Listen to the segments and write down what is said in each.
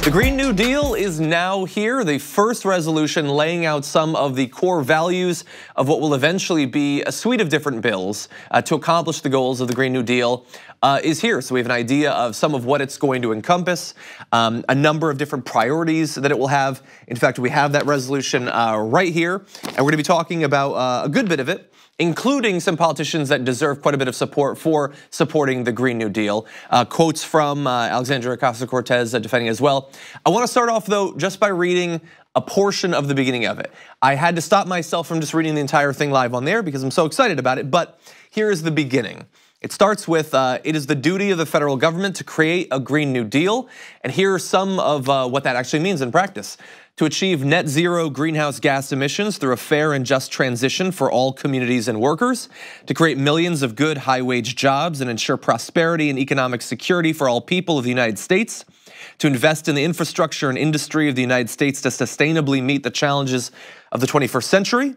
The Green New Deal is now here, the first resolution laying out some of the core values of what will eventually be a suite of different bills to accomplish the goals of the Green New Deal is here. So we have an idea of some of what it's going to encompass, a number of different priorities that it will have. In fact, we have that resolution right here, and we're gonna be talking about a good bit of it, including some politicians that deserve quite a bit of support for supporting the Green New Deal. Quotes from Alexandria Ocasio-Cortez defending as well. I wanna start off though just by reading a portion of the beginning of it. I had to stop myself from just reading the entire thing live on there because I'm so excited about it, but here is the beginning. It starts with, it is the duty of the federal government to create a Green New Deal, and here are some of what that actually means in practice. To achieve net zero greenhouse gas emissions through a fair and just transition for all communities and workers, to create millions of good high-wage jobs and ensure prosperity and economic security for all people of the United States, to invest in the infrastructure and industry of the United States to sustainably meet the challenges of the 21st century,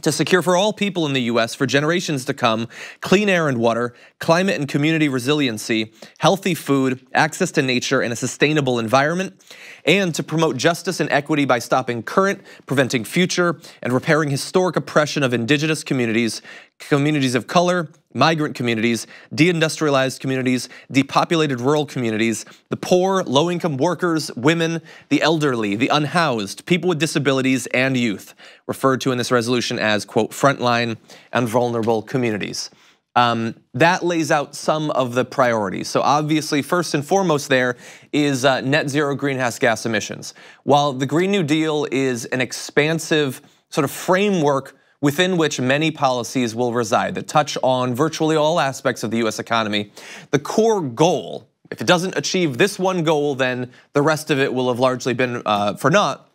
to secure for all people in the US for generations to come clean air and water, climate and community resiliency, healthy food, access to nature and a sustainable environment, and to promote justice and equity by stopping current, preventing future, and repairing historic oppression of indigenous communities, communities of color, migrant communities, deindustrialized communities, depopulated rural communities, the poor, low-income workers, women, the elderly, the unhoused, people with disabilities, and youth, referred to in this resolution as, quote, frontline and vulnerable communities. That lays out some of the priorities. So obviously, first and foremost there is net zero greenhouse gas emissions. While the Green New Deal is an expansive sort of framework within which many policies will reside that touch on virtually all aspects of the US economy, the core goal, if it doesn't achieve this one goal, then the rest of it will have largely been for naught,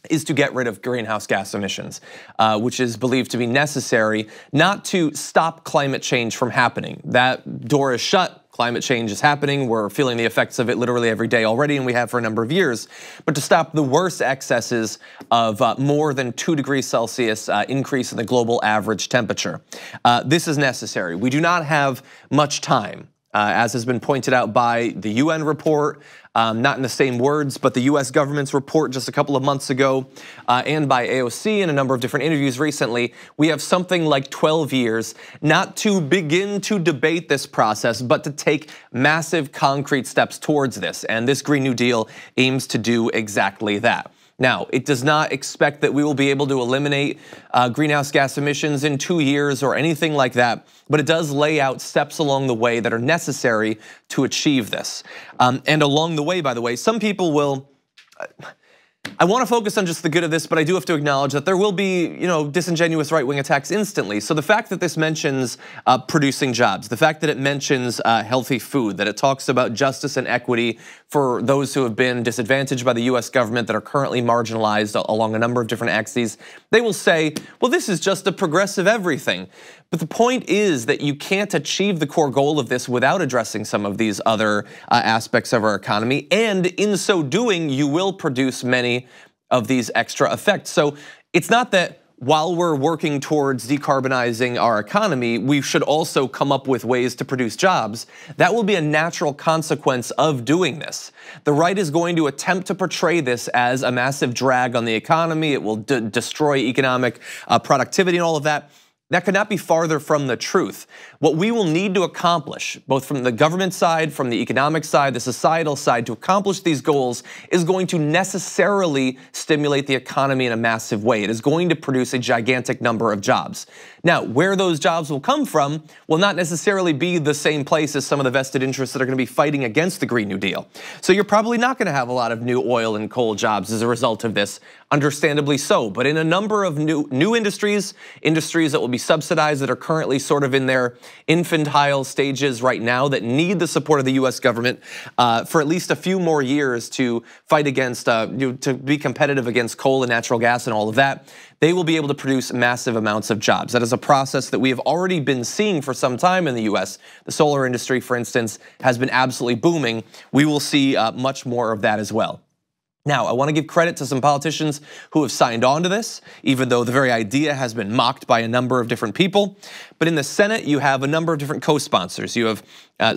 is to get rid of greenhouse gas emissions, which is believed to be necessary not to stop climate change from happening. That door is shut. Climate change is happening. We're feeling the effects of it literally every day already, and we have for a number of years. But to stop the worst excesses of more than 2 degrees Celsius increase in the global average temperature. This is necessary. We do not have much time. As has been pointed out by the UN report, not in the same words, but the US government's report just a couple of months ago, and by AOC in a number of different interviews recently, we have something like 12 years, not to begin to debate this process, but to take massive concrete steps towards this. And this Green New Deal aims to do exactly that. Now, it does not expect that we will be able to eliminate greenhouse gas emissions in 2 years or anything like that, but it does lay out steps along the way that are necessary to achieve this. And along the way, by the way, some people will, I want to focus on just the good of this, but I do have to acknowledge that there will be, disingenuous right-wing attacks instantly. So the fact that this mentions producing jobs, the fact that it mentions healthy food, that it talks about justice and equity for those who have been disadvantaged by the US government that are currently marginalized along a number of different axes, they will say, well, this is just a progressive everything. But the point is that you can't achieve the core goal of this without addressing some of these other aspects of our economy. And in so doing, you will produce many of these extra effects. So it's not that while we're working towards decarbonizing our economy, we should also come up with ways to produce jobs. That will be a natural consequence of doing this. The right is going to attempt to portray this as a massive drag on the economy. It will destroy economic productivity and all of that. That could not be farther from the truth. What we will need to accomplish, both from the government side, from the economic side, the societal side, to accomplish these goals is going to necessarily stimulate the economy in a massive way. It is going to produce a gigantic number of jobs. Now, where those jobs will come from will not necessarily be the same place as some of the vested interests that are going to be fighting against the Green New Deal. So you're probably not going to have a lot of new oil and coal jobs as a result of this, understandably so. But in a number of new industries that will be subsidized, that are currently sort of in their infantile stages right now, that need the support of the US government for at least a few more years to fight against, to be competitive against coal and natural gas and all of that, they will be able to produce massive amounts of jobs. That is a process that we have already been seeing for some time in the US. The solar industry, for instance, has been absolutely booming. We will see much more of that as well. Now, I want to give credit to some politicians who have signed on to this, even though the very idea has been mocked by a number of different people. But in the Senate, you have a number of different co-sponsors. You have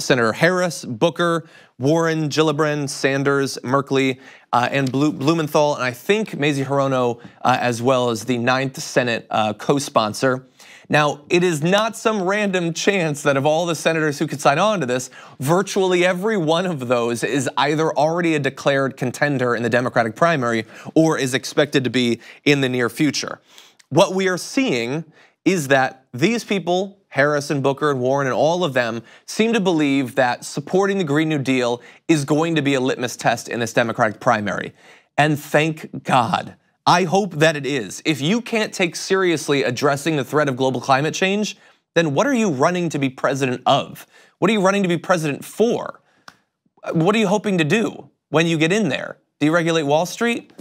Senator Harris, Booker, Warren, Gillibrand, Sanders, Merkley, and Blumenthal, and I think Mazie Hirono as well as the 9th Senate co-sponsor. Now, it is not some random chance that of all the senators who could sign on to this, virtually every one of those is either already a declared contender in the Democratic primary or is expected to be in the near future. What we are seeing is that these people, Harris and Booker and Warren and all of them, seem to believe that supporting the Green New Deal is going to be a litmus test in this Democratic primary. And thank God. I hope that it is. If you can't take seriously addressing the threat of global climate change, then what are you running to be president of? What are you running to be president for? What are you hoping to do when you get in there? Deregulate Wall Street?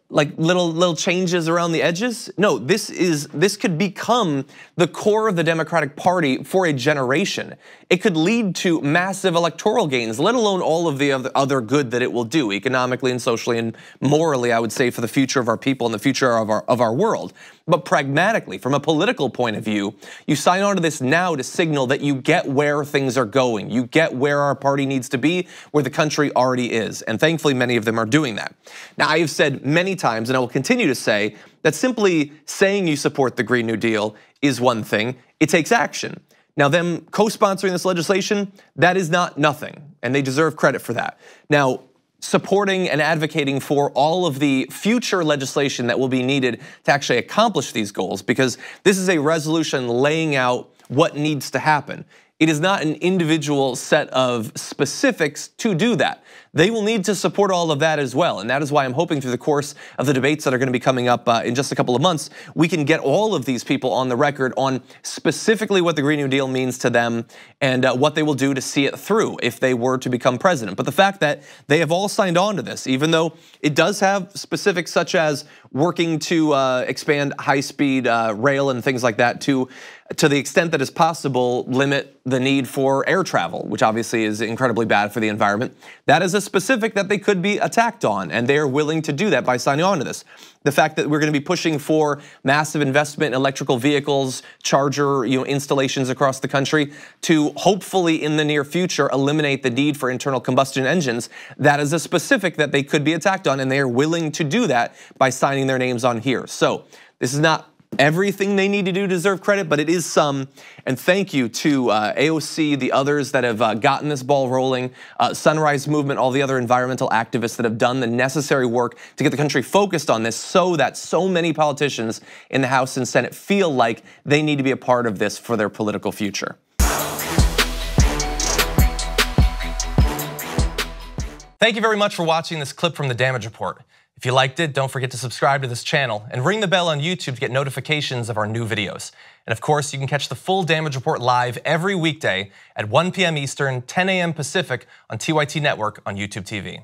Like little changes around the edges? No, this could become the core of the Democratic Party for a generation. It could lead to massive electoral gains, let alone all of the other good that it will do economically and socially and morally, I would say, for the future of our people and the future of our world. But pragmatically, from a political point of view, you sign on to this now to signal that you get where things are going. You get where our party needs to be, where the country already is. And thankfully, many of them are doing that. Now, I have said many times, and I will continue to say, that simply saying you support the Green New Deal is one thing. It takes action. Now, them co-sponsoring this legislation, that is not nothing, and they deserve credit for that. Now, supporting and advocating for all of the future legislation that will be needed to actually accomplish these goals, because this is a resolution laying out what needs to happen. It is not an individual set of specifics to do that. They will need to support all of that as well, and that is why I'm hoping through the course of the debates that are going to be coming up in just a couple of months, we can get all of these people on the record on specifically what the Green New Deal means to them and what they will do to see it through if they were to become president. But the fact that they have all signed on to this, even though it does have specifics such as working to expand high-speed rail and things like that to the extent that is possible, limit the need for air travel, which obviously is incredibly bad for the environment. That is a specific that they could be attacked on, and they are willing to do that by signing on to this. The fact that we're going to be pushing for massive investment in electrical vehicles, charger installations across the country to hopefully in the near future eliminate the need for internal combustion engines, that is a specific that they could be attacked on, and they are willing to do that by signing their names on here. So this is not everything they need to do to deserve credit, but it is some. And thank you to AOC, the others that have gotten this ball rolling, Sunrise Movement, all the other environmental activists that have done the necessary work to get the country focused on this so that so many politicians in the House and Senate feel like they need to be a part of this for their political future. Thank you very much for watching this clip from the Damage Report. If you liked it, don't forget to subscribe to this channel and ring the bell on YouTube to get notifications of our new videos. And of course, you can catch the full Damage Report live every weekday at 1 p.m. Eastern, 10 a.m. Pacific on TYT Network on YouTube TV.